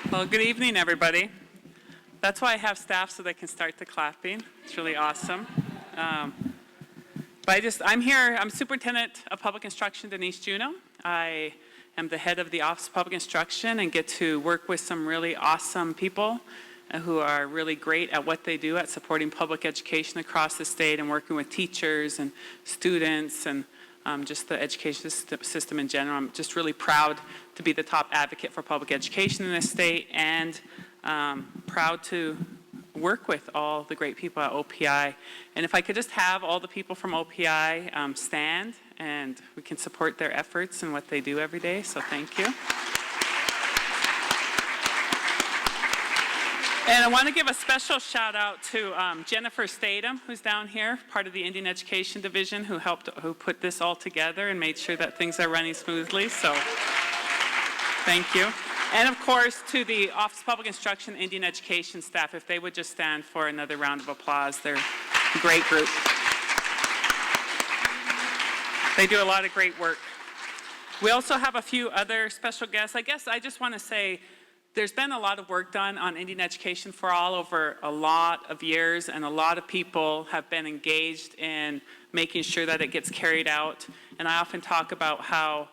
Well, good evening, everybody. That's why I have staff so they can start the clapping. It's really awesome. I'm here, I'm Superintendent of Public Instruction Denise Juneau. I am the head of the Office of Public Instruction and get to work with some really awesome people who are really great at what they do at supporting public education across the state and working with teachers and students and just the education system in general. I'm just really proud to be the top advocate for public education in this state and proud to work with all the great people at OPI. And if I could just have all the people from OPI stand and we can support their efforts and what they do every day, so thank you. And I want to give a special shout out to Jennifer Statham, who's down here, part of the Indian Education Division, who put this all together and made sure that things are running smoothly. So thank you. And of course, to the Office of Public Instruction Indian Education staff, if they would just stand for another round of applause. They're a great group. They do a lot of great work. We also have a few other special guests. I guess I just want to say, there's been a lot of work done on Indian Education for All over a lot of years, and a lot of people have been engaged in making sure that it gets carried out. And I often talk about how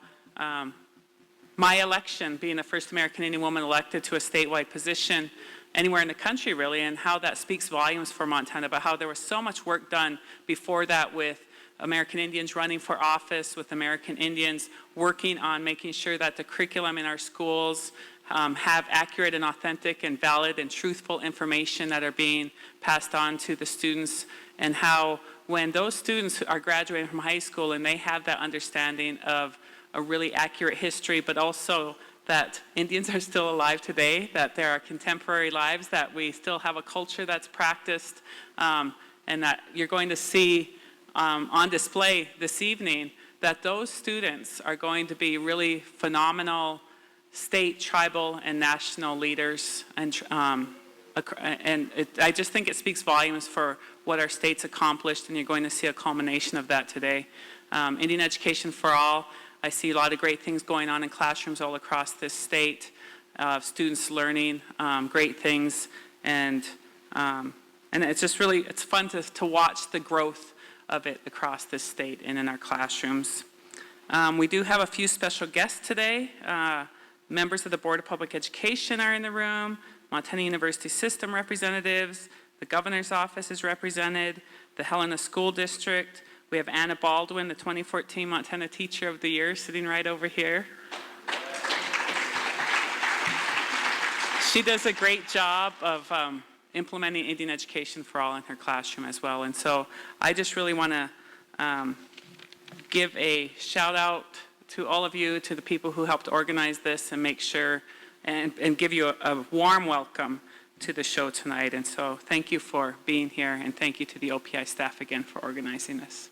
my election, being the first American Indian woman elected to a statewide position anywhere in the country really, and how that speaks volumes for Montana, but how there was so much work done before that with American Indians running for office, with American Indians working on making sure that the curriculum in our schools have accurate and authentic and valid and truthful information that are being passed on to the students, and how when those students are graduating from high school and they have that understanding of a really accurate history, but also that Indians are still alive today, that there are contemporary lives, that we still have a culture that's practiced, and that you're going to see on display this evening, that those students are going to be really phenomenal state, tribal, and national leaders. And I just think it speaks volumes for what our state's accomplished, and you're going to see a culmination of that today. Indian Education for All, I see a lot of great things going on in classrooms all across this state, students learning great things, and it's just really, it's fun to watch the growth of it across this state and in our classrooms. We do have a few special guests today. Members of the Board of Public Education are in the room, Montana University System representatives, the Governor's Office is represented, the Helena School District. We have Anna Baldwin, the 2014 Montana Teacher of the Year, sitting right over here. She does a great job of implementing Indian Education for All in her classroom as well. And so I just really want to give a shout out to all of you, to the people who helped organize this and make sure and give you a warm welcome to the show tonight. And so thank you for being here, and thank you to the OPI staff again for organizing this.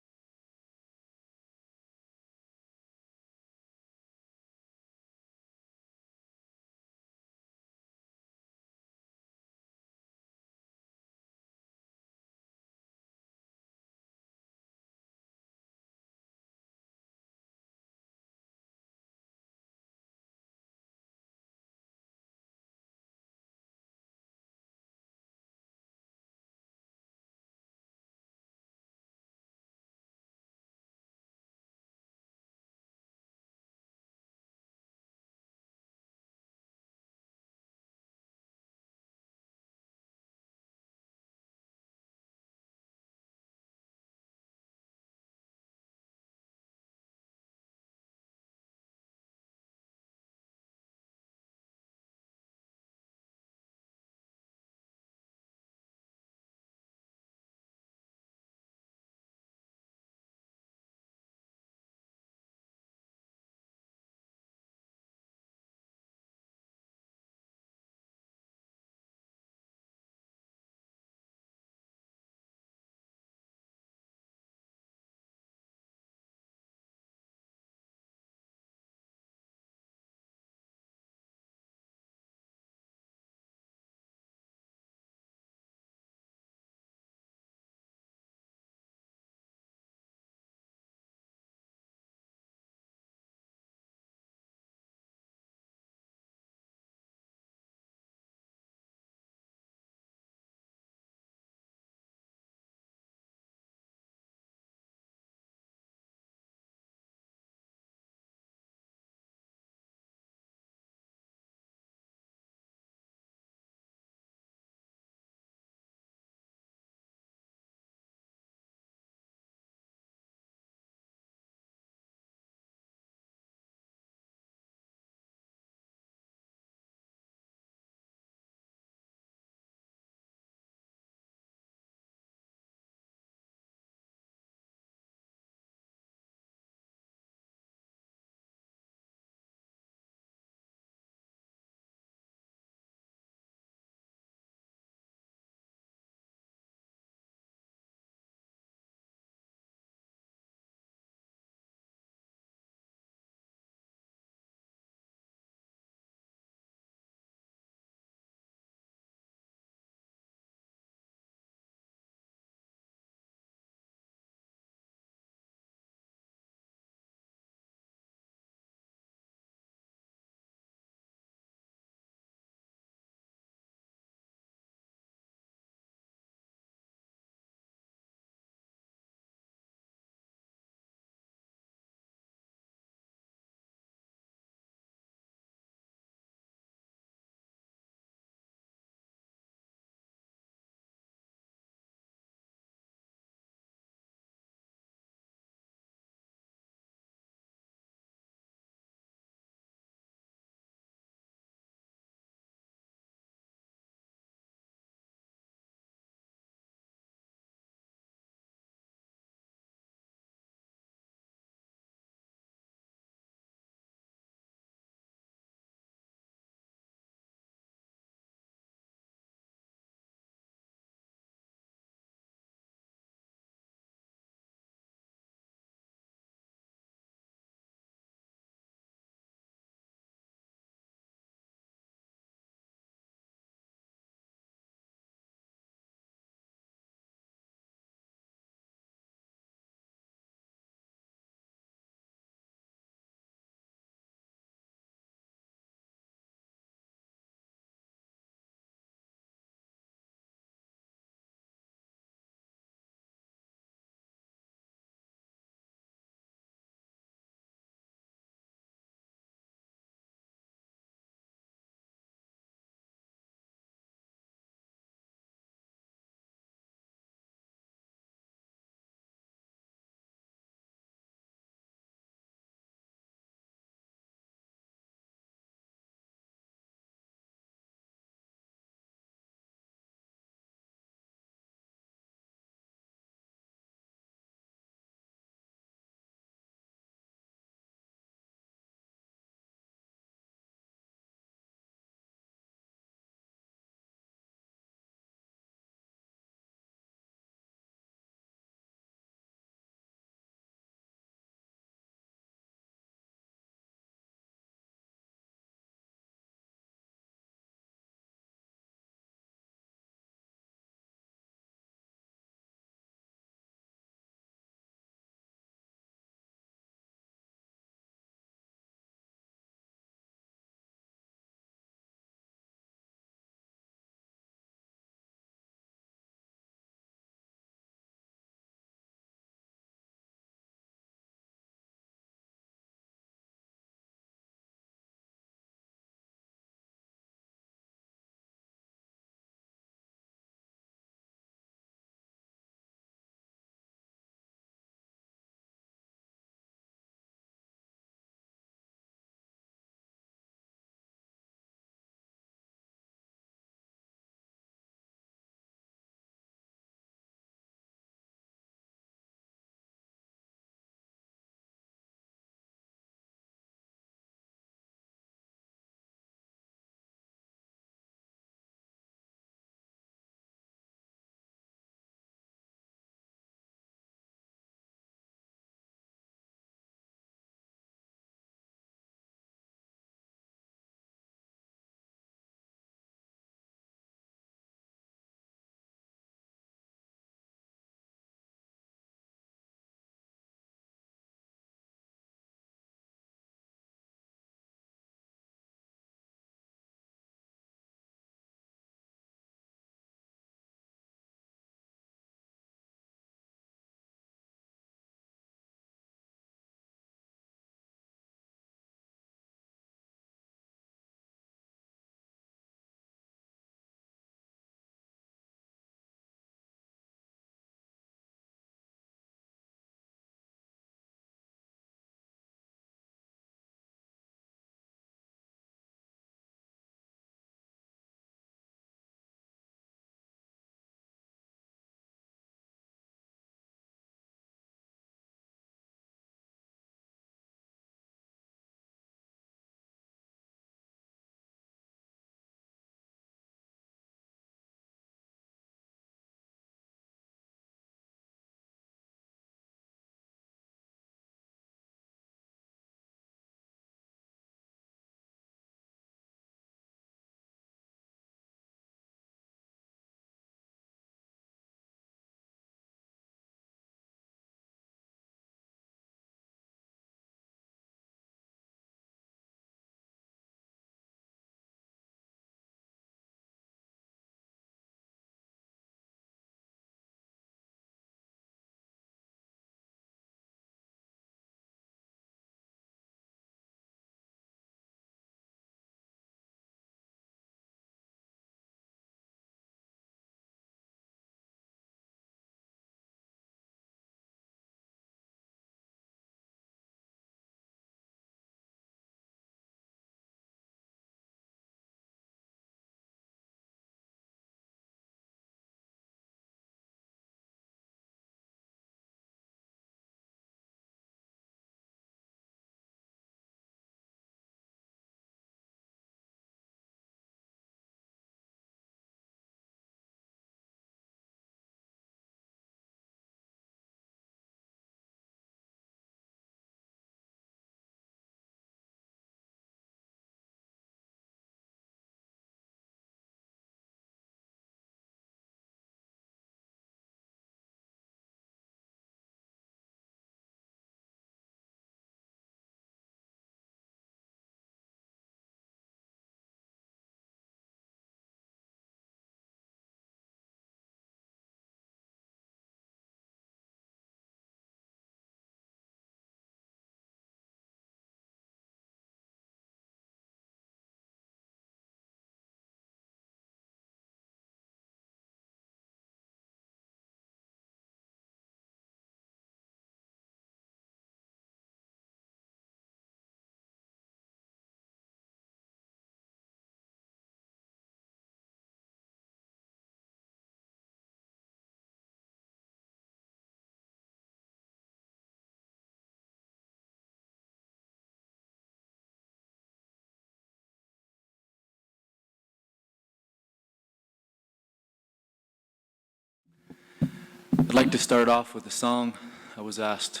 I'd like to start off with a song. I was asked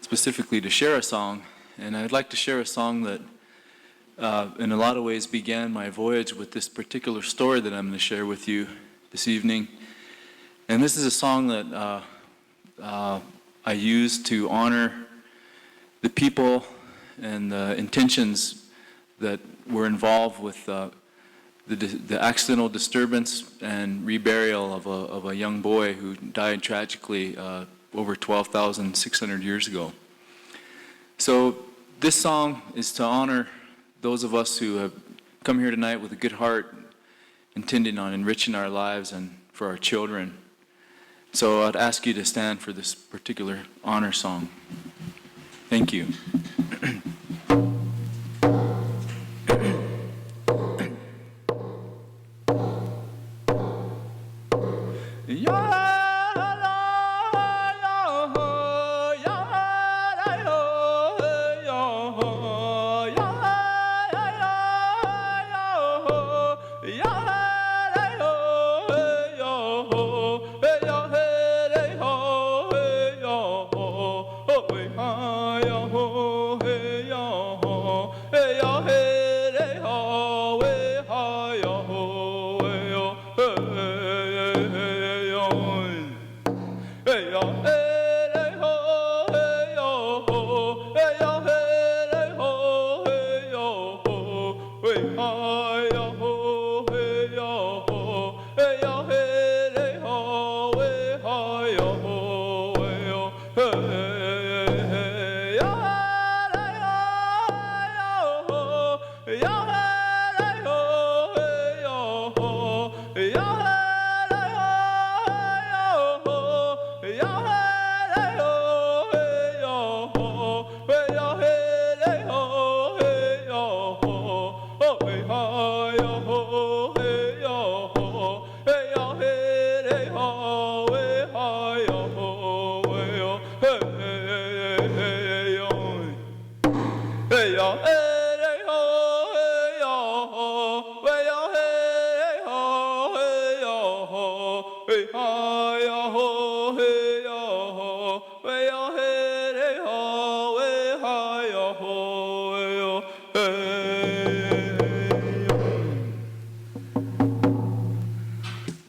specifically to share a song, and I'd like to share a song that in a lot of ways began my voyage with this particular story that I'm going to share with you this evening. And this is a song that I use to honor the people and the intentions that were involved with the accidental disturbance and reburial of a young boy who died tragically over 12,600 years ago. So this song is to honor those of us who have come here tonight with a good heart, intending on enriching our lives and for our children. So I'd ask you to stand for this particular honor song. Thank you.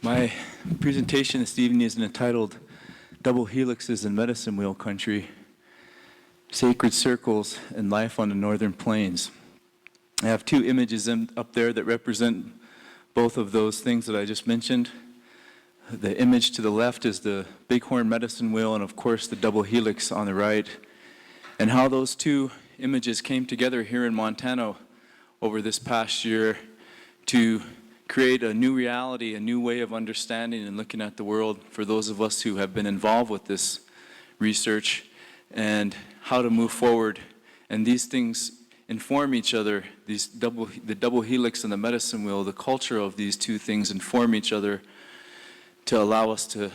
My presentation this evening is entitled Double Helixes in Medicine Wheel Country, Sacred Circles and Life on the Northern Plains. I have two images up there that represent both of those things that I just mentioned. The image to the left is the Bighorn Medicine Wheel, and of course the double helix on the right, and how those two images came together here in Montana over this past year to create a new reality, a new way of understanding and looking at the world for those of us who have been involved with this research and how to move forward. And these things inform each other, the double helix and the medicine wheel, the culture of these two things inform each other to allow us to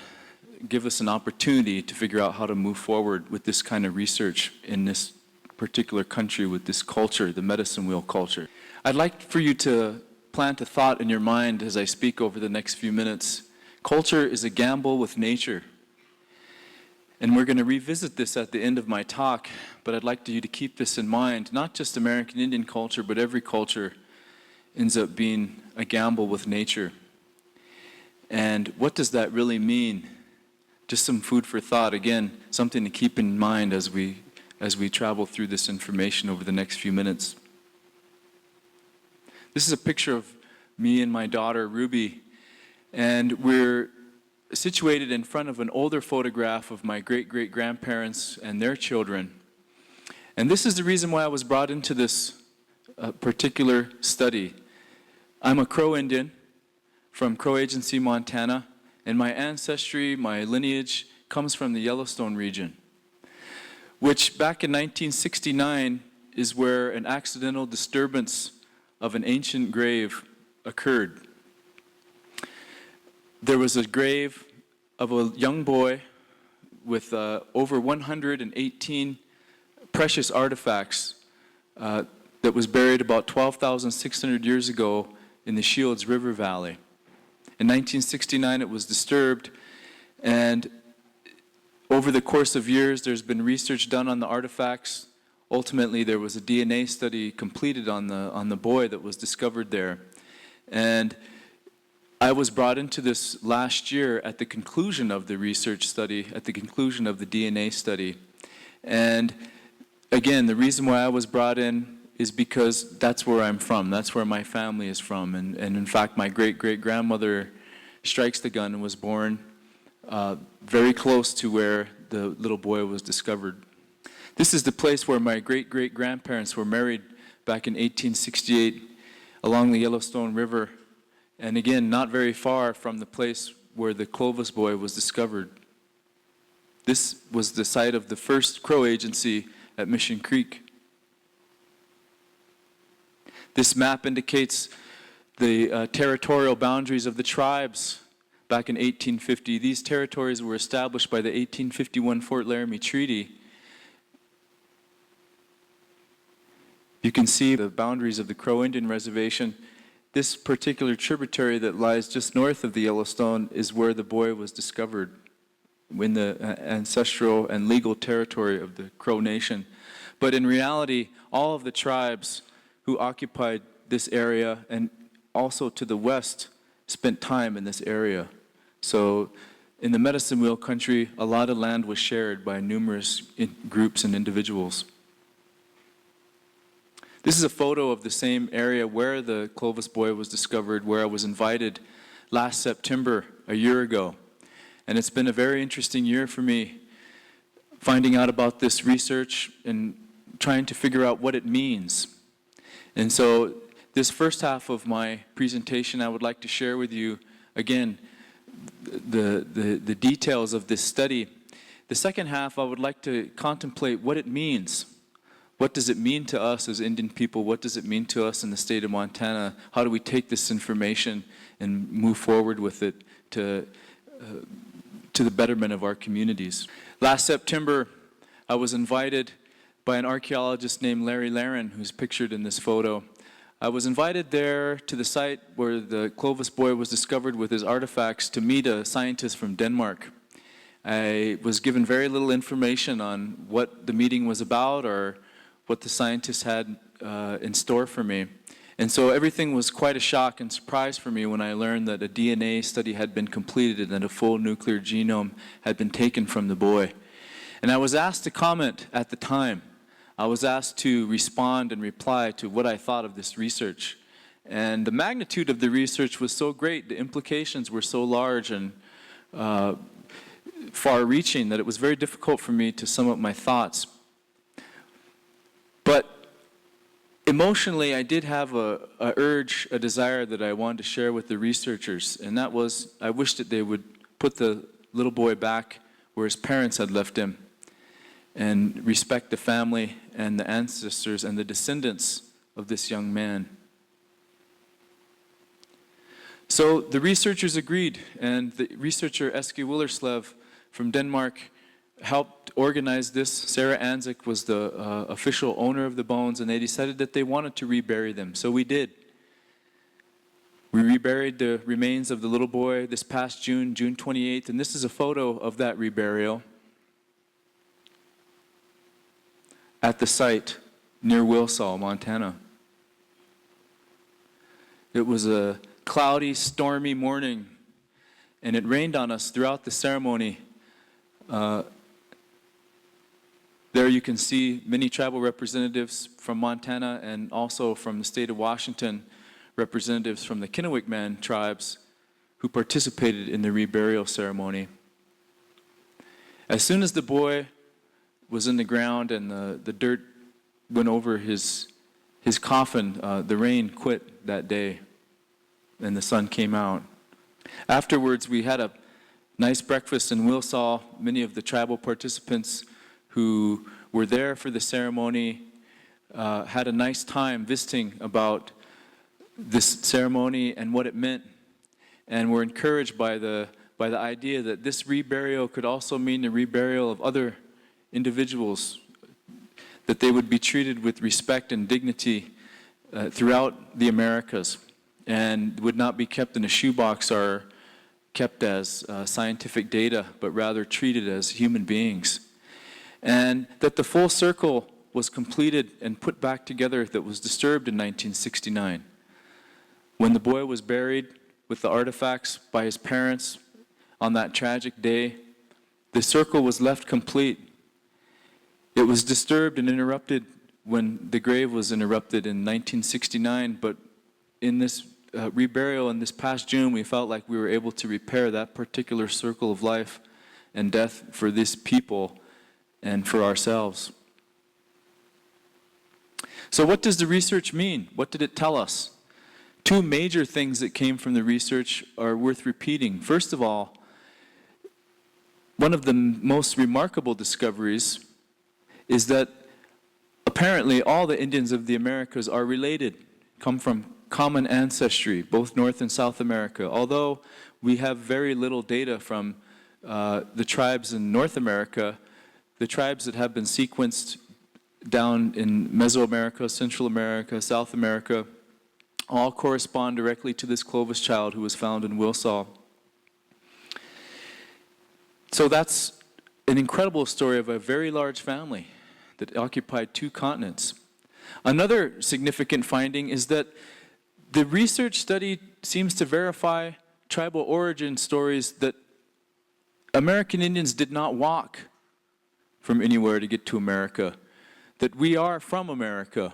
give us an opportunity to figure out how to move forward with this kind of research in this particular country with this culture, the medicine wheel culture. I'd like for you to plant a thought in your mind as I speak over the next few minutes. Culture is a gamble with nature. And we're going to revisit this at the end of my talk, but I'd like you to keep this in mind. Not just American Indian culture, but every culture ends up being a gamble with nature. And what does that really mean? Just some food for thought. Again, something to keep in mind as we travel through this information over the next few minutes. This is a picture of me and my daughter, Ruby, and we're situated in front of an older photograph of my great-great-grandparents and their children. And this is the reason why I was brought into this particular study. I'm a Crow Indian from Crow Agency, Montana, and my ancestry, my lineage, comes from the Yellowstone region, which back in 1969 is where an accidental disturbance of an ancient grave occurred. There was a grave of a young boy with over 118 precious artifacts that was buried about 12,600 years ago in the Shields River Valley. In 1969 it was disturbed, And over the course of years, there's been research done on the artifacts. Ultimately, there was a DNA study completed on the boy that was discovered there. And I was brought into this last year at the conclusion of the research study, at the conclusion of the DNA study. And again, the reason why I was brought in is because that's where I'm from. That's where my family is from. And in fact, my great-great-grandmother strikes the gun and was born very close to where the little boy was discovered. This is the place where my great-great-grandparents were married back in 1868 along the Yellowstone River. And again, not very far from the place where the Clovis boy was discovered. This was the site of the first Crow agency at Mission Creek. This map indicates the territorial boundaries of the tribes back in 1850. These territories were established by the 1851 Fort Laramie Treaty. You can see the boundaries of the Crow Indian Reservation. This particular tributary that lies just north of the Yellowstone is where the boy was discovered, in the ancestral and legal territory of the Crow Nation. But in reality, all of the tribes who occupied this area and also to the west spent time in this area. So in the Medicine Wheel country, a lot of land was shared by numerous groups and individuals. This is a photo of the same area where the Clovis boy was discovered, where I was invited last September, a year ago. And it's been a very interesting year for me, finding out about this research and trying to figure out what it means. And so this first half of my presentation, I would like to share with you, again, the details of this study. The second half, I would like to contemplate what it means. What does it mean to us as Indian people? What does it mean to us in the state of Montana? How do we take this information and move forward with it to the betterment of our communities? Last September, I was invited by an archaeologist named Larry Laren, who's pictured in this photo. I was invited there to the site where the Clovis boy was discovered with his artifacts to meet a scientist from Denmark. I was given very little information on what the meeting was about or what the scientists had in store for me. And so everything was quite a shock and surprise for me when I learned that a DNA study had been completed and that a full nuclear genome had been taken from the boy. And I was asked to comment at the time. I was asked to respond and reply to what I thought of this research. And the magnitude of the research was so great, the implications were so large and far-reaching that it was very difficult for me to sum up my thoughts. But emotionally, I did have a urge, a desire that I wanted to share with the researchers, and that was I wished that they would put the little boy back where his parents had left him and respect the family and the ancestors and the descendants of this young man. So the researchers agreed, and the researcher Eske Willerslev from Denmark helped organize this. Sarah Anzik was the official owner of the bones, and they decided that they wanted to rebury them. So we did. We reburied the remains of the little boy this past June 28th, and this is a photo of that reburial at the site near Wilsall, Montana. It was a cloudy, stormy morning, and it rained on us throughout the ceremony. There you can see many tribal representatives from Montana and also from the state of Washington, representatives from the Kennewickman tribes who participated in the reburial ceremony. As soon as the boy was in the ground and the dirt went over his coffin, the rain quit that day and the sun came out. Afterwards, we had a nice breakfast in Wilsall. Many of the tribal participants who were there for the ceremony had a nice time visiting about this ceremony and what it meant, and were encouraged by the idea that this reburial could also mean the reburial of other individuals, that they would be treated with respect and dignity throughout the Americas and would not be kept in a shoebox or kept as scientific data, but rather treated as human beings. And that the full circle was completed and put back together that was disturbed in 1969. When the boy was buried with the artifacts by his parents on that tragic day, the circle was left complete. It was disturbed and interrupted when the grave was interrupted in 1969, but in this reburial in this past June, we felt like we were able to repair that particular circle of life and death for this people and for ourselves. So what does the research mean? What did it tell us? Two major things that came from the research are worth repeating. First of all, one of the most remarkable discoveries is that apparently all the Indians of the Americas are related, come from common ancestry, both North and South America. Although we have very little data from the tribes in North America, the tribes that have been sequenced down in Mesoamerica, Central America, South America, all correspond directly to this Clovis child who was found in Wilsaw. So that's an incredible story of a very large family that occupied 2 continents. Another significant finding is that the research study seems to verify tribal origin stories that American Indians did not walk from anywhere to get to America, that we are from America,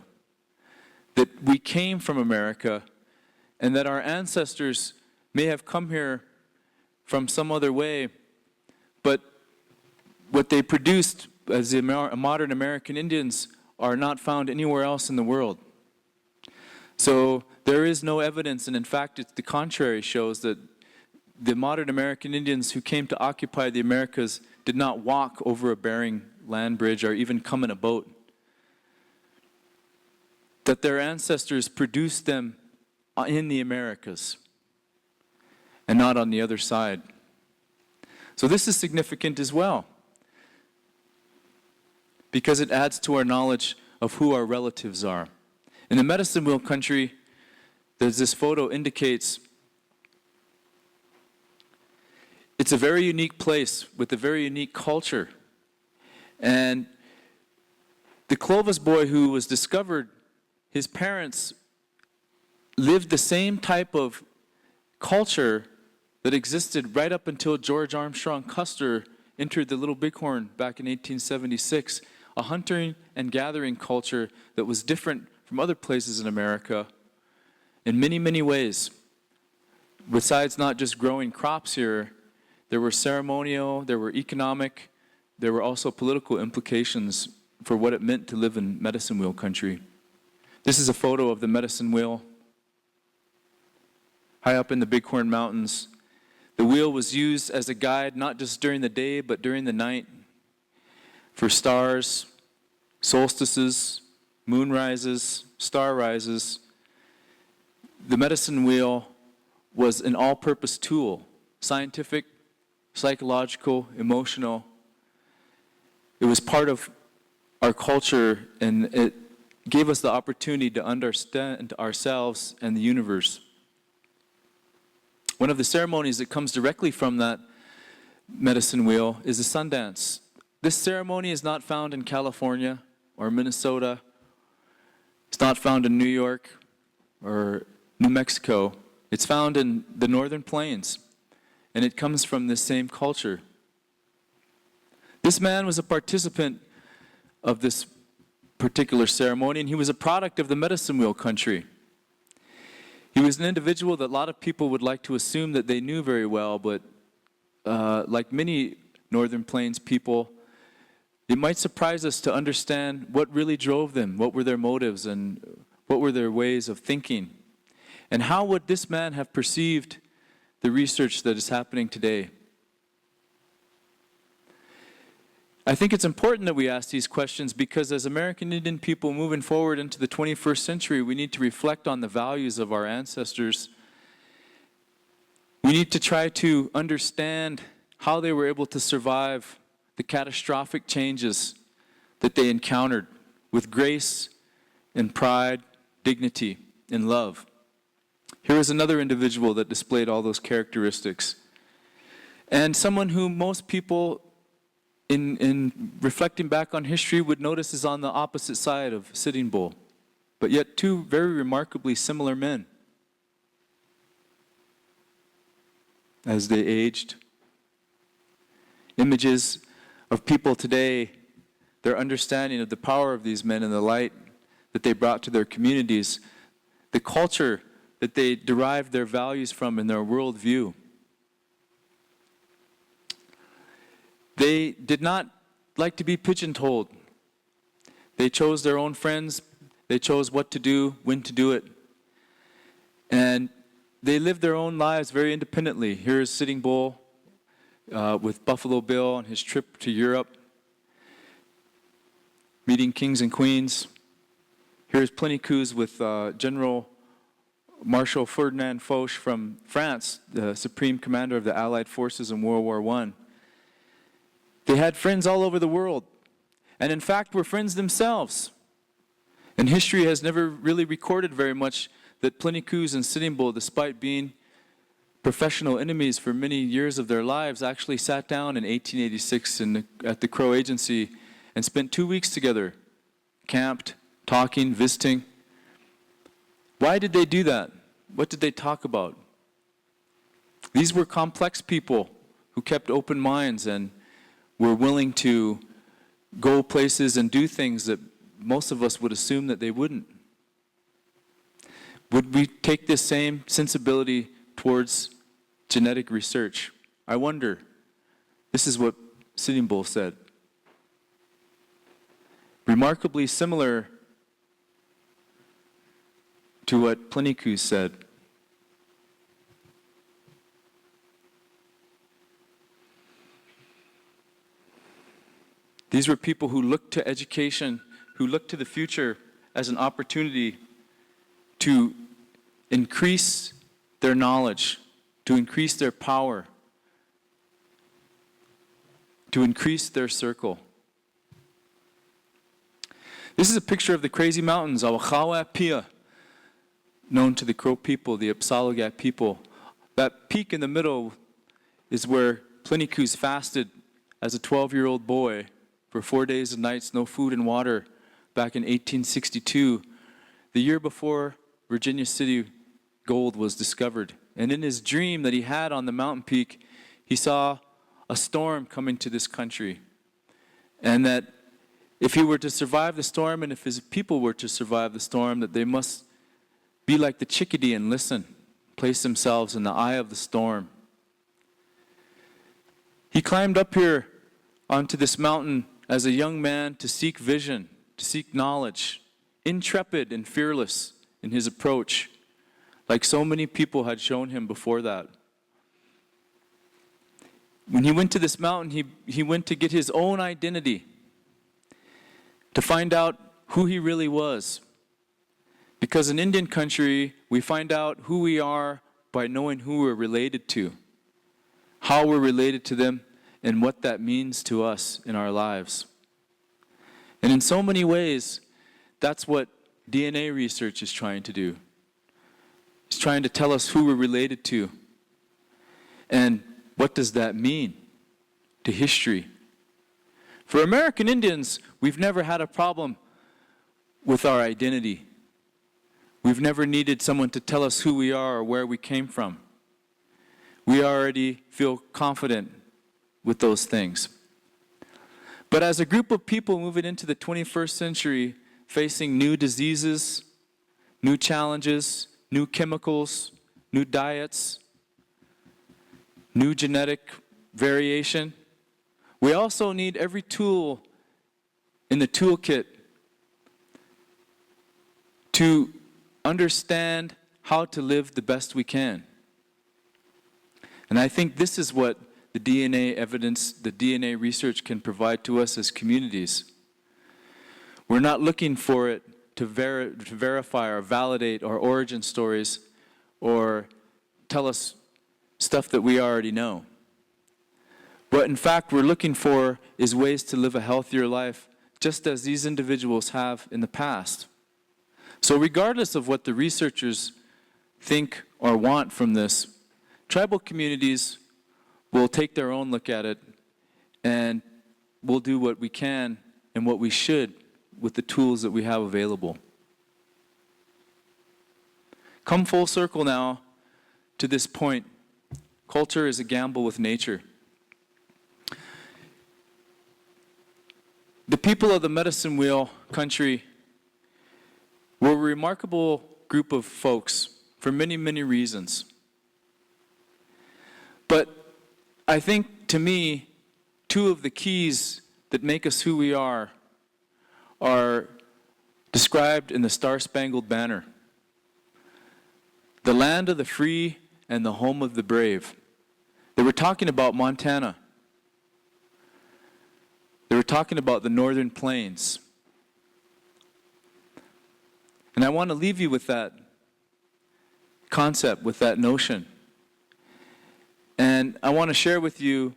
that we came from America, and that our ancestors may have come here from some other way, but what they produced as the modern American Indians are not found anywhere else in the world. So there is no evidence, and in fact, the contrary shows that the modern American Indians who came to occupy the Americas did not walk over a Bering land bridge or even come in a boat. That their ancestors produced them in the Americas and not on the other side. So this is significant as well, because it adds to our knowledge of who our relatives are. In the Medicine Wheel country, there's this photo indicates it's a very unique place with a very unique culture. And the Clovis boy who was discovered, his parents lived the same type of culture that existed right up until George Armstrong Custer entered the Little Bighorn back in 1876, a hunting and gathering culture that was different from other places in America in many, many ways. Besides not just growing crops here, there were ceremonial, there were economic, there were also political implications for what it meant to live in Medicine Wheel country. This is a photo of the Medicine Wheel, high up in the Bighorn Mountains. The wheel was used as a guide not just during the day, but during the night for stars, solstices, moon rises, star rises. The Medicine Wheel was an all-purpose tool, scientific, psychological, emotional. It was part of our culture, and it gave us the opportunity to understand ourselves and the universe. One of the ceremonies that comes directly from that Medicine Wheel is the Sundance. This ceremony is not found in California or Minnesota. It's not found in New York or New Mexico. It's found in the Northern Plains, and it comes from this same culture. This man was a participant of this particular ceremony, and he was a product of the Medicine Wheel country. He was an individual that a lot of people would like to assume that they knew very well, but like many Northern Plains people, it might surprise us to understand what really drove them, what were their motives, and what were their ways of thinking. And how would this man have perceived the research that is happening today? I think it's important that we ask these questions because as American Indian people moving forward into the 21st century, we need to reflect on the values of our ancestors. We need to try to understand how they were able to survive the catastrophic changes that they encountered with grace and pride, dignity, and love. Here is another individual that displayed all those characteristics. and someone who most people, in reflecting back on history, would notice is on the opposite side of Sitting Bull, but yet two very remarkably similar men. As they aged, images of people today, their understanding of the power of these men and the light that they brought to their communities, the culture that they derived their values from in their worldview. They did not like to be pigeon-holed. They chose their own friends. They chose what to do, when to do it. And they lived their own lives very independently. Here's Sitting Bull with Buffalo Bill on his trip to Europe, meeting kings and queens. Here's Plenikouz with General Marshal Ferdinand Foch from France, the supreme commander of the Allied forces in World War I. They had friends all over the world, and in fact were friends themselves. And history has never really recorded very much that Plenikouz and Sitting Bull, despite being professional enemies for many years of their lives, actually sat down in 1886 at the Crow Agency and spent 2 weeks together, camped, talking, visiting. Why did they do that? What did they talk about? These were complex people who kept open minds and were willing to go places and do things that most of us would assume that they wouldn't. Would we take this same sensibility towards genetic research? I wonder. This is what Sitting Bull said. Remarkably similar to what Plenikouz said. These were people who looked to education, who looked to the future as an opportunity to increase their knowledge, to increase their power, to increase their circle. This is a picture of the Crazy Mountains, Awakawa Pia, known to the Crow people, the Apsalogat people. That peak in the middle is where Plenikouz fasted as a 12-year-old boy for 4 days and nights, no food and water, back in 1862, the year before Virginia City gold was discovered. And in his dream that he had on the mountain peak, he saw a storm coming to this country. And that if he were to survive the storm, and if his people were to survive the storm, that they must be like the chickadee and listen, place themselves in the eye of the storm. He climbed up here onto this mountain as a young man to seek vision, to seek knowledge, intrepid and fearless in his approach, like so many people had shown him before that. When he went to this mountain, he went to get his own identity, to find out who he really was. Because in Indian country, we find out who we are by knowing who we're related to, how we're related to them, and what that means to us in our lives. And in so many ways, that's what DNA research is trying to do. It's trying to tell us who we're related to. And what does that mean to history? For American Indians, we've never had a problem with our identity. We've never needed someone to tell us who we are or where we came from. We already feel confident with those things. But as a group of people moving into the 21st century, facing new diseases, new challenges, new chemicals, new diets, new genetic variation, we also need every tool in the toolkit to understand how to live the best we can. And I think this is what the DNA evidence, the DNA research can provide to us as communities. We're not looking for it to verify or validate our origin stories or tell us stuff that we already know. What in fact we're looking for is ways to live a healthier life, just as these individuals have in the past. So regardless of what the researchers think or want from this, tribal communities will take their own look at it, and we'll do what we can and what we should with the tools that we have available. Come full circle now to this point. Culture is a gamble with nature. The people of the Medicine Wheel country were a remarkable group of folks for many, many reasons. But I think, to me, two of the keys that make us who we are described in the Star-Spangled Banner. The land of the free and the home of the brave. They were talking about Montana. They were talking about the Northern Plains. And I want to leave you with that concept, with that notion. And I want to share with you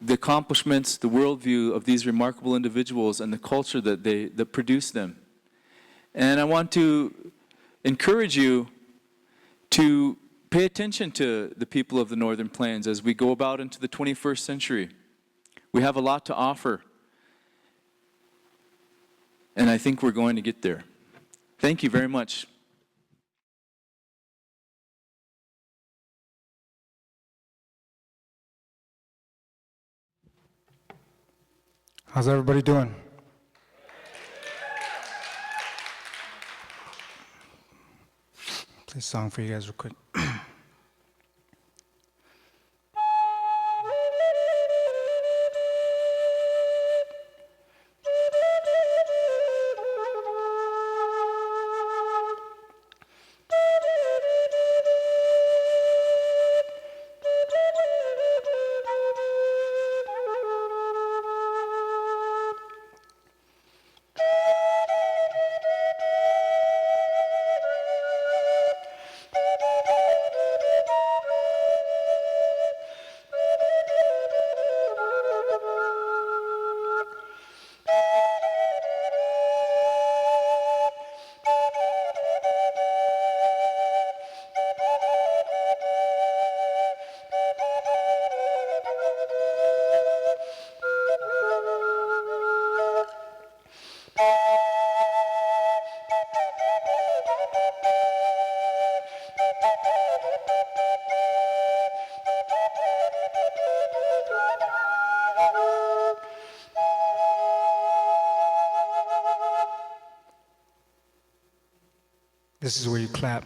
the accomplishments, the worldview of these remarkable individuals and the culture that produced them. And I want to encourage you to pay attention to the people of the Northern Plains as we go about into the 21st century. We have a lot to offer. And I think we're going to get there. Thank you very much. How's everybody doing? Play a song for you guys real quick. This is where you clap.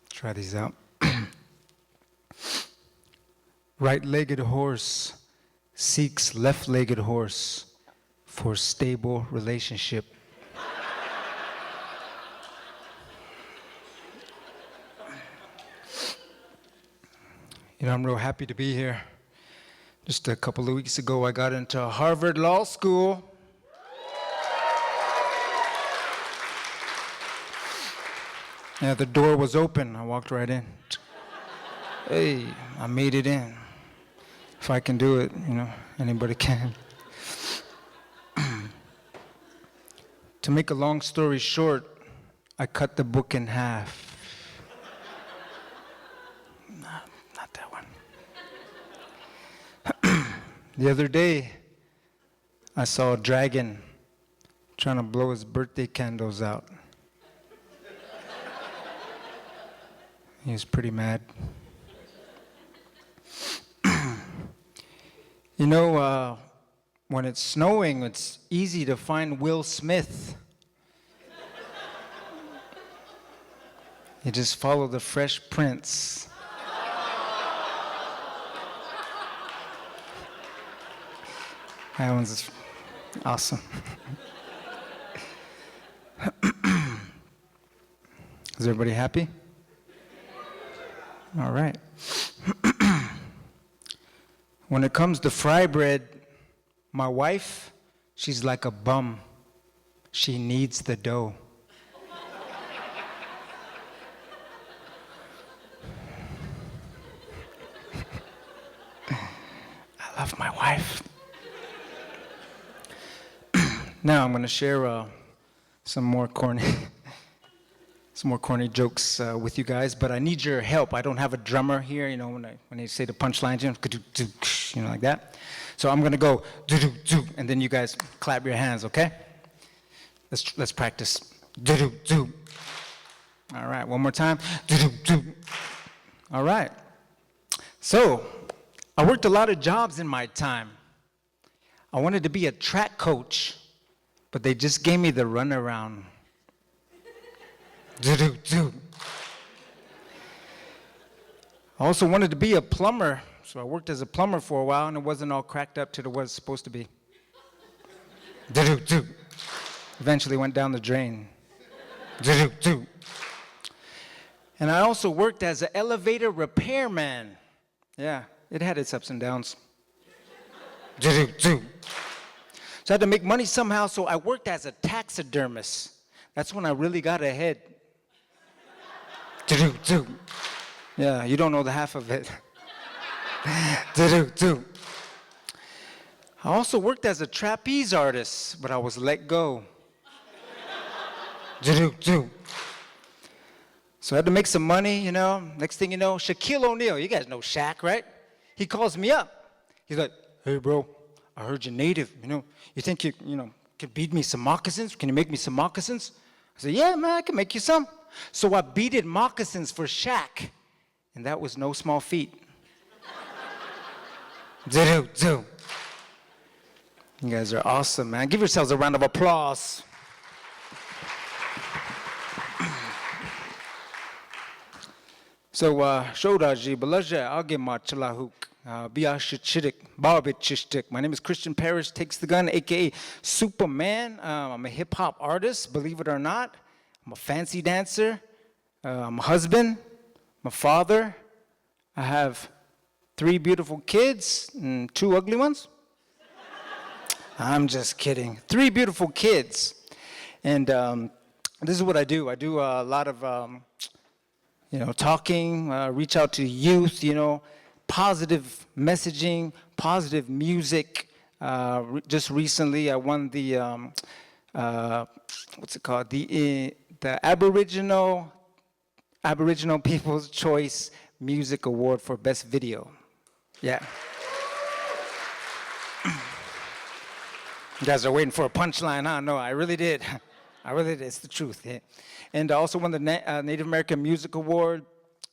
Try these out. Right-legged horse seeks left-legged horse for stable relationship. You know, I'm real happy to be here. Just a couple of weeks ago, I got into Harvard Law School. Yeah, the door was open. I walked right in. Hey, I made it in. If I can do it, you know, anybody can. To make a long story short, I cut the book in half. Not that one. The other day, I saw a dragon trying to blow his birthday candles out. He was pretty mad. You know, when it's snowing, it's easy to find Will Smith. You just follow the Fresh Prince. That one's awesome. Is everybody happy? All right. When it comes to fry bread, my wife, she's like a bum. She needs the dough. off my wife. Now I'm going to share some more corny jokes with you guys, but I need your help. I don't have a drummer here, you know, when they say the punchlines, you know, like that. So I'm going to go, and then you guys clap your hands, okay? Let's practice. All right, one more time. All right. So, I worked a lot of jobs in my time. I wanted to be a track coach, but they just gave me the runaround. I also wanted to be a plumber, so I worked as a plumber for a while, and it wasn't all cracked up to the way it's supposed to be. Eventually went down the drain. And I also worked as an elevator repairman. Yeah, it had its ups and downs. So I had to make money somehow, so I worked as a taxidermist. That's when I really got ahead. Yeah, you don't know the half of it. I also worked as a trapeze artist, but I was let go. So I had to make some money, you know. Next thing you know, Shaquille O'Neal, you guys know Shaq, right? He calls me up. He's like, hey, bro, I heard you're native, you know. You think you can bead me some moccasins? Can you make me some moccasins? I said, yeah, man, I can make you some. So I beaded moccasins for Shaq, and that was no small feat. You guys are awesome, man. Give yourselves a round of applause. So, Shodaji, Balaja, Agema, Chalahuk, Biashichidik, Barbichistik. My name is Christian Parrish, Takes the Gun, aka Superman. I'm a hip hop artist, believe it or not. I'm a fancy dancer. I'm a husband. I'm a father. I have 3 beautiful kids and 2 ugly ones. I'm just kidding. 3 beautiful kids. And this is what I do. I do a lot of talking, reach out to youth, positive messaging, positive music. Just recently, I won the, what's it called? The Aboriginal People's Choice Music Award for Best Video. Yeah. You guys are waiting for a punchline, huh? No, I really did. I really did. It's the truth. Yeah. And I also won the Native American Music Award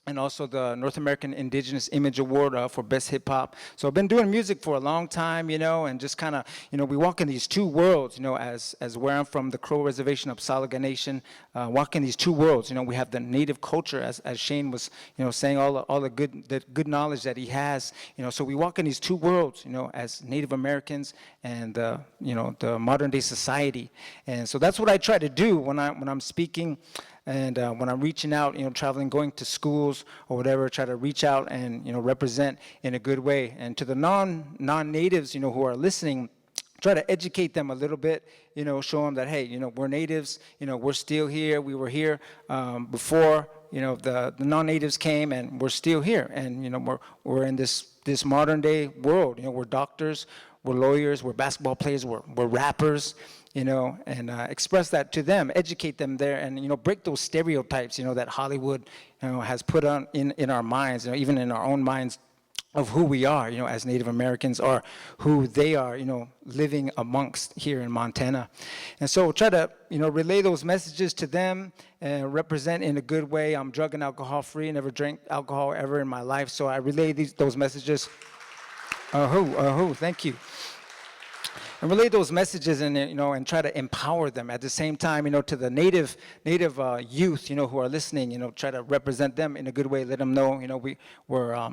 and also the North American Indigenous Image Award for Best Hip Hop. So I've been doing music for a long time, and just kind of, we walk in these 2 worlds, as where I'm from, the Crow Reservation of Salaga Nation, walk in these 2 worlds. We have the native culture, as Shane was, saying all the good knowledge that he has, so we walk in these 2 worlds, as Native Americans and, the modern day society. And so that's what I try to do when I'm speaking. And when I'm reaching out, traveling, going to schools or whatever, try to reach out and, represent in a good way. And to the non-natives, who are listening, try to educate them a little bit, show them that, hey, we're natives, we're still here. We were here before, the non-natives came, and we're still here. And, we're in this modern day world. We're doctors, we're lawyers, we're basketball players, we're rappers. And express that to them, educate them there, and, break those stereotypes, that Hollywood, has put on in our minds, even in our own minds of who we are, as Native Americans, or who they are, living amongst here in Montana. And so try to, relay those messages to them and represent in a good way. I'm drug and alcohol free, never drank alcohol ever in my life, so I relay those messages. Thank you. And relay those messages and try to empower them at the same time, to the native youth, who are listening, try to represent them in a good way, let them know, we're,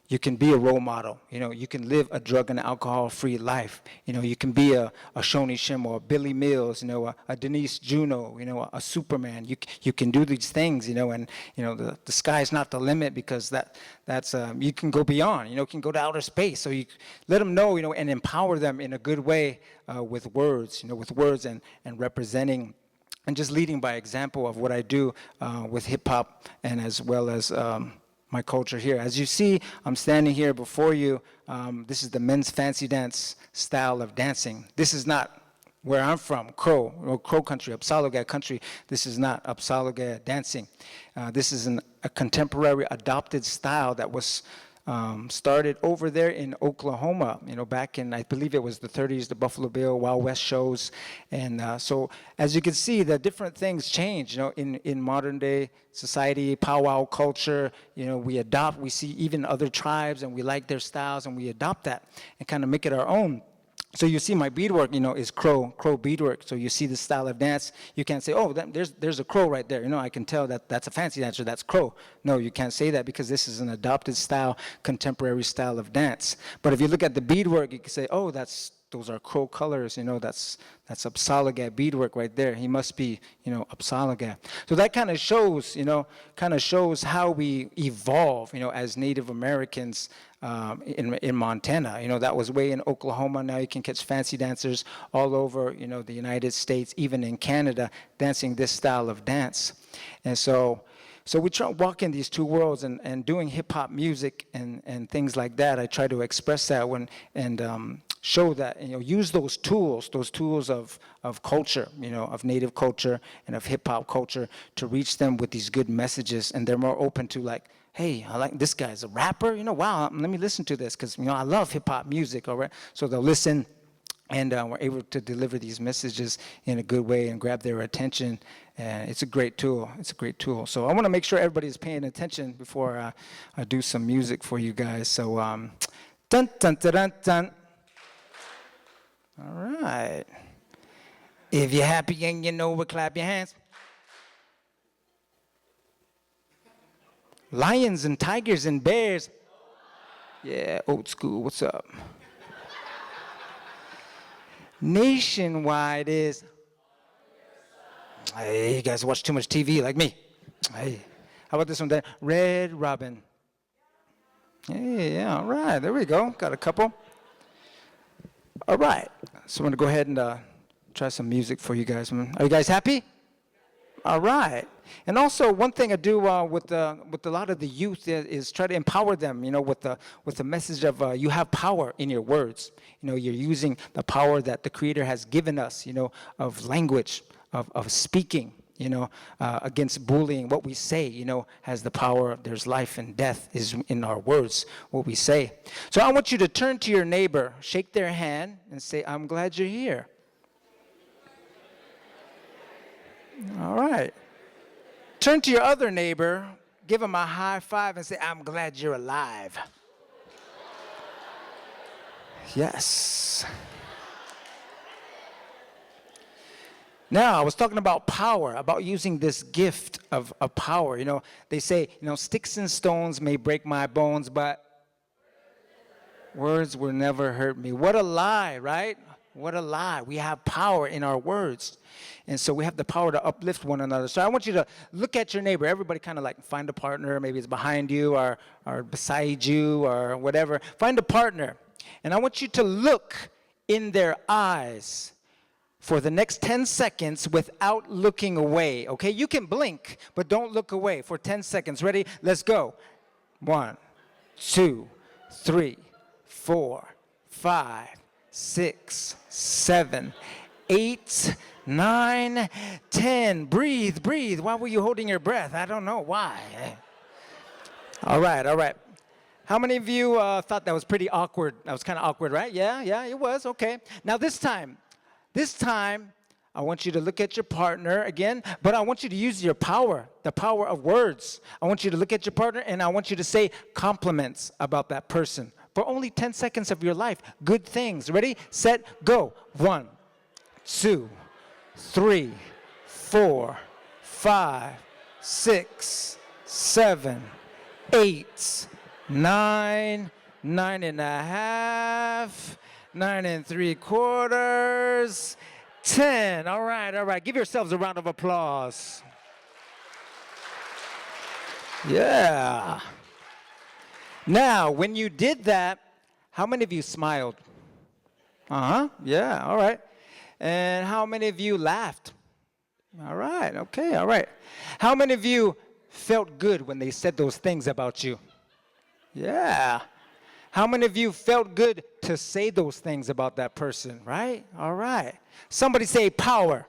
you can be a role model, you can live a drug and alcohol-free life, you can be a Shoni Shim or a Billy Mills, a Denise Juno, a Superman. You can do these things, and the sky's not the limit, because that's you can go beyond, you can go to outer space. So you let them know, and empower them in a good way with words, and representing and just leading by example of what I do with hip hop, and as well as my culture here. As you see, I'm standing here before you. This is the men's fancy dance style of dancing. This is not where I'm from, Crow country, Apsáalooke country. This is not Apsáalooke dancing. This is a contemporary adopted style that was started over there in Oklahoma, back in, I believe it was the 30s, the Buffalo Bill, Wild West shows. And so as you can see, the different things change, in modern day society, powwow culture, we see even other tribes and we like their styles and we adopt that and kind of make it our own. So you see my beadwork, is crow beadwork. So you see the style of dance. You can't say, oh, there's a crow right there. I can tell that's a fancy dancer, that's crow. No, you can't say that because this is an adopted style, contemporary style of dance. But if you look at the beadwork, you can say, oh, those are crow colors, that's Apsáalooke beadwork right there. He must be, Apsáalooke. So that kind of shows how we evolve, as Native Americans in Montana. That was way in Oklahoma. Now you can catch fancy dancers all over, the United States, even in Canada, dancing this style of dance. And so we try walking these two worlds and doing hip hop music and things like that. I try to express that and show that, use those tools of culture, of Native culture and of hip hop culture to reach them with these good messages. And they're more open to like, hey, I like this guy's a rapper, wow, let me listen to this because, I love hip hop music, all right? So they'll listen and we're able to deliver these messages in a good way and grab their attention. And it's a great tool. So I want to make sure everybody's paying attention before I do some music for you guys. So, dun, dun, dun, dun, dun. All right. If you're happy and you know it, clap your hands. Lions and tigers and bears. Yeah, old school, what's up? Nationwide is. Hey, you guys watch too much TV like me. Hey, how about this one there? Red Robin. Hey, yeah, all right, there we go. Got a couple. All right, so I'm gonna go ahead and try some music for you guys. Are you guys happy? All right. And also, one thing I do with a lot of the youth is try to empower them, with the message of you have power in your words. You're using the power that the Creator has given us, of language, of speaking, against bullying. What we say, has the power. There's life and death is in our words, what we say. So I want you to turn to your neighbor, shake their hand, and say, I'm glad you're here. All right. Turn to your other neighbor, give him a high five and say, I'm glad you're alive. Yes. Now, I was talking about power, about using this gift of power. They say, sticks and stones may break my bones, but words will never hurt me. What a lie, right? What a lie. We have power in our words. And so we have the power to uplift one another. So I want you to look at your neighbor. Everybody kind of like find a partner. Maybe it's behind you or beside you or whatever. Find a partner. And I want you to look in their eyes for the next 10 seconds without looking away. Okay? You can blink, but don't look away for 10 seconds. Ready? Let's go. 1, 2, 3, 4, 5, 6, 7, 8, 9, 10. Breathe. Why were you holding your breath? I don't know why. All right. How many of you thought that was pretty awkward? That was kind of awkward, right? Yeah, it was. Okay. Now this time, I want you to look at your partner again, but I want you to use your power, the power of words. I want you to look at your partner and I want you to say compliments about that person for only 10 seconds of your life. Good things. Ready, set, go. 1, 2, 3, 4, 5, 6, 7, 8, 9, 9.5, 9 3/4, 10. All right. Give yourselves a round of applause. Yeah. Now, when you did that, how many of you smiled? Yeah, all right. And how many of you laughed? All right, okay, all right. How many of you felt good when they said those things about you? Yeah. How many of you felt good to say those things about that person, right? All right. Somebody say power.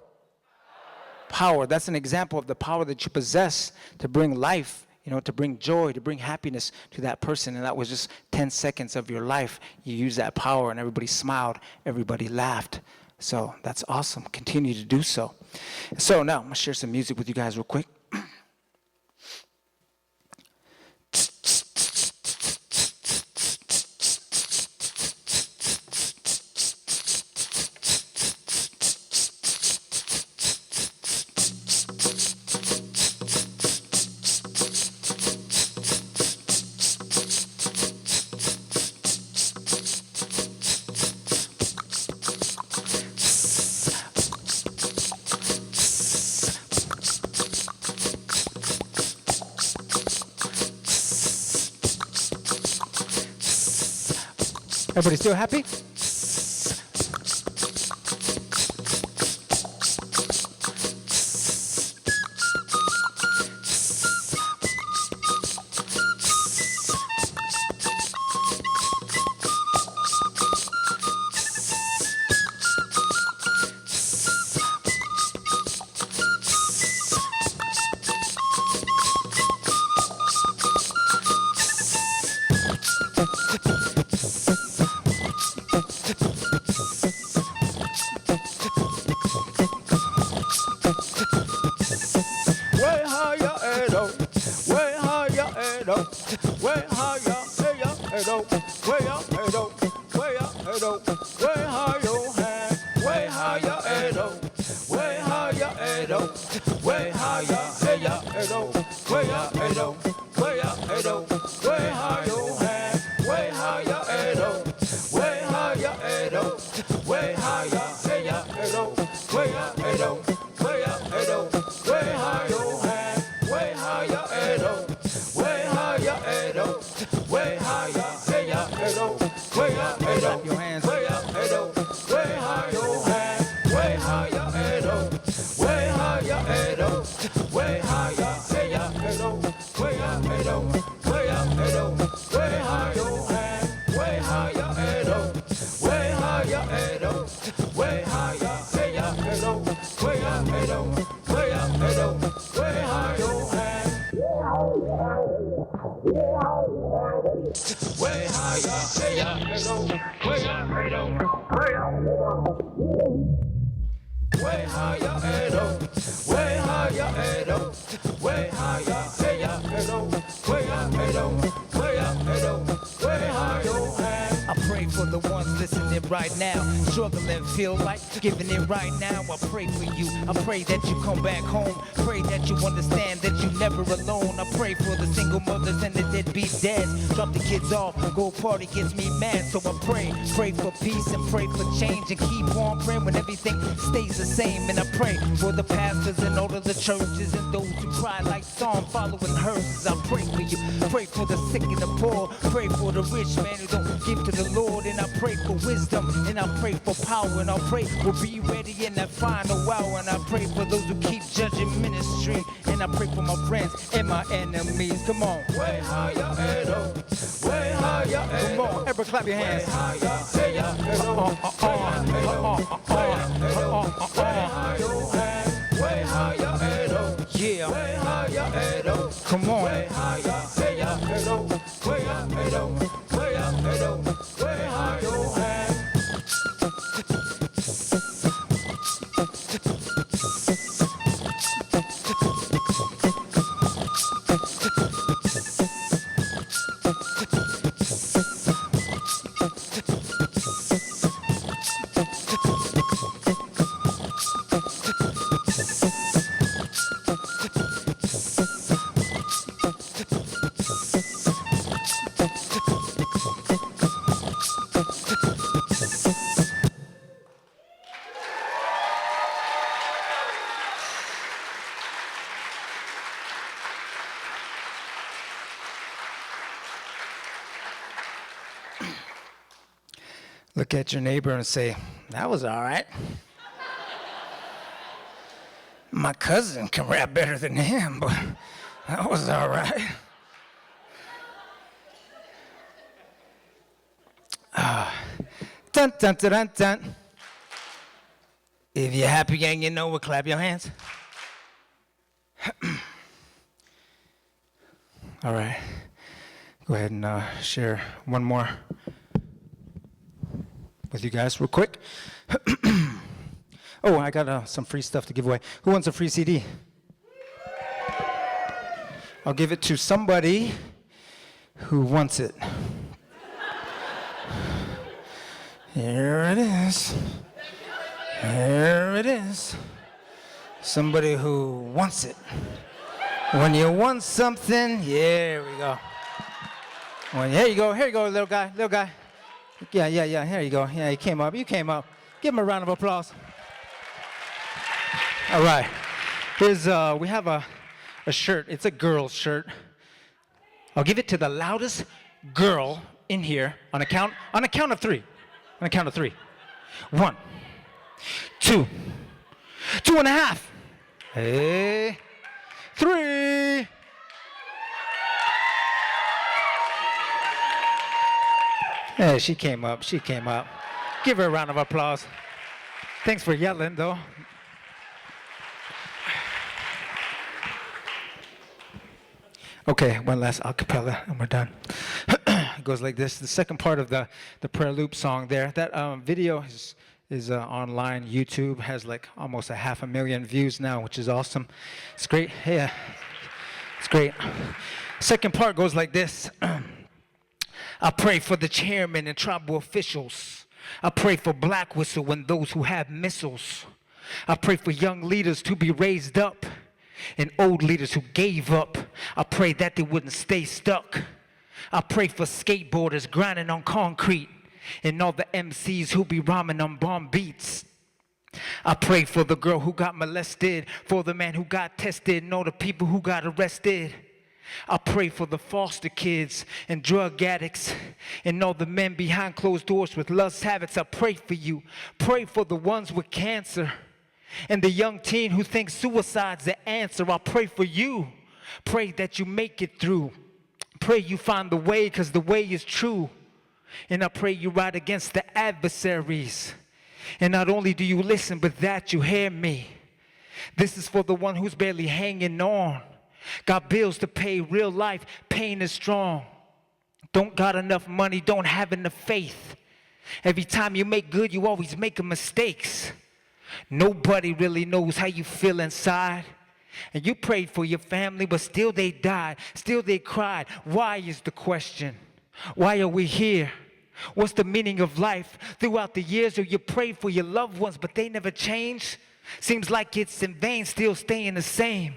Power. That's an example of the power that you possess to bring life, to bring joy, to bring happiness to that person. And that was just 10 seconds of your life. You used that power and everybody smiled, everybody laughed. So that's awesome. Continue to do so. So now I'm going to share some music with you guys real quick. Everybody still happy? Your hands. Way higher, way higher, way higher, hey up, hey low, way up, hey low, way up, hey low, way higher, way higher, hey low, way higher, hey low, way higher, hey up, hey low, way up, hey low, way up, hey low, way higher, way higher, hey up, hey low, way up, hey low, way up, way higher, hey low, way higher, hey low, way higher, hey up, hey low, way up, hey low, way up, hey low, way higher. I pray for the ones listening right now, struggling, feel like giving it right now. I pray for you. I pray that you come back home. Pray that you understand that you're never alone. I pray for the single mothers and the deadbeat dads. Drop the kids off, go party gets me mad. So I pray for peace and pray for change and keep on praying when everything stays the same. And I pray for the pastors and all of the churches and those who cry like Psalm following hearses. I pray for you. Pray for the sick and the poor. Pray for the rich man who don't give to the Lord. And I pray for wisdom and I pray for power. And I pray we'll be ready in that final hour. And I pray for those who keep judging ministry. And I pray for my friends and my enemies. Come on. Way higher, hey, oh. Way higher, hey, come on. Everybody clap your hands. Way higher, hey, way higher, hey, yeah. Way higher, hey, come on. Way higher, hey, way up, hey, way up, hey, way higher. Look at your neighbor and say, that was all right. My cousin can rap better than him, but That was all right. Dun, dun, dun, dun, dun. If you're happy and you know it, clap your hands. All right. Go ahead and share one more with you guys real quick. Oh, I got some free stuff to give away. Who wants a free CD? I'll give it to somebody who wants it. Here it is. Here it is. Somebody who wants it. When you want something, here we go. Here you go, little guy. Yeah, here you go. Yeah, you came up. Give him a round of applause. All right. Here's, we have a shirt. It's a girl's shirt. I'll give it to the loudest girl in here on a count of three. On a count of three. 1, 2, 2.5. Hey, 3. Yeah, she came up. Give her a round of applause. Thanks for yelling, though. Okay, one last acapella, and we're done. It goes like this. The second part of the prayer loop song there. That video is online. YouTube has like almost 500,000 views now, which is awesome. It's great. Yeah, it's great. Second part goes like this. I pray for the chairman and tribal officials. I pray for Black Whistle and those who have missiles. I pray for young leaders to be raised up and old leaders who gave up. I pray that they wouldn't stay stuck. I pray for skateboarders grinding on concrete and all the MCs who be rhyming on bomb beats. I pray for the girl who got molested, for the man who got tested, and all the people who got arrested. I pray for the foster kids and drug addicts and all the men behind closed doors with lust habits. I pray for you. Pray for the ones with cancer and the young teen who thinks suicide's the answer. I pray for you. Pray that you make it through. Pray you find the way, because the way is true. And I pray you ride against the adversaries. And not only do you listen, but that you hear me. This is for the one who's barely hanging on. Got bills to pay, real life, pain is strong. Don't got enough money, don't have enough faith. Every time you make good, you always make mistakes. Nobody really knows how you feel inside. And you prayed for your family, but still they died, still they cried. Why is the question? Why are we here? What's the meaning of life? Throughout the years, or you prayed for your loved ones, but they never changed? Seems like it's in vain, still staying the same.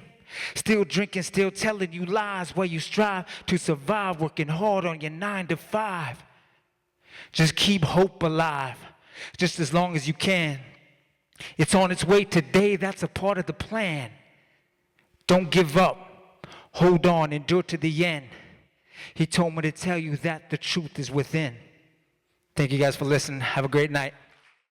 Still drinking, still telling you lies while you strive to survive, working hard on your 9 to 5. Just keep hope alive, just as long as you can. It's on its way today, that's a part of the plan. Don't give up, hold on, endure to the end. He told me to tell you that the truth is within. Thank you guys for listening. Have a great night.